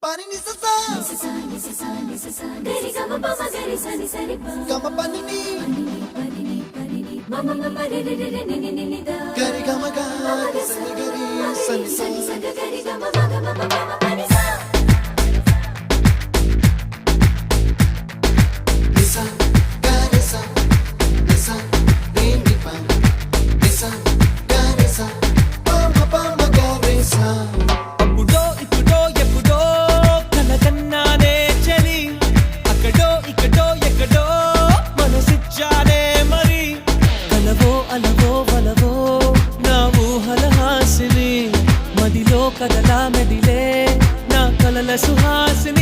pani ni sa sa gari ga ma pa ma gari sa ni sa ni pa ga ma pani ni ma ma ma re re re ni ni ni da gari ga ma ga sa ni gari sa ni sa gari ga ma ga ma pa ma pani sa ni sa gari sa ni sa ni ni pa ni sa gari sa pa ma gari sa కదలా మెదిలే నా కలల సుహాసిని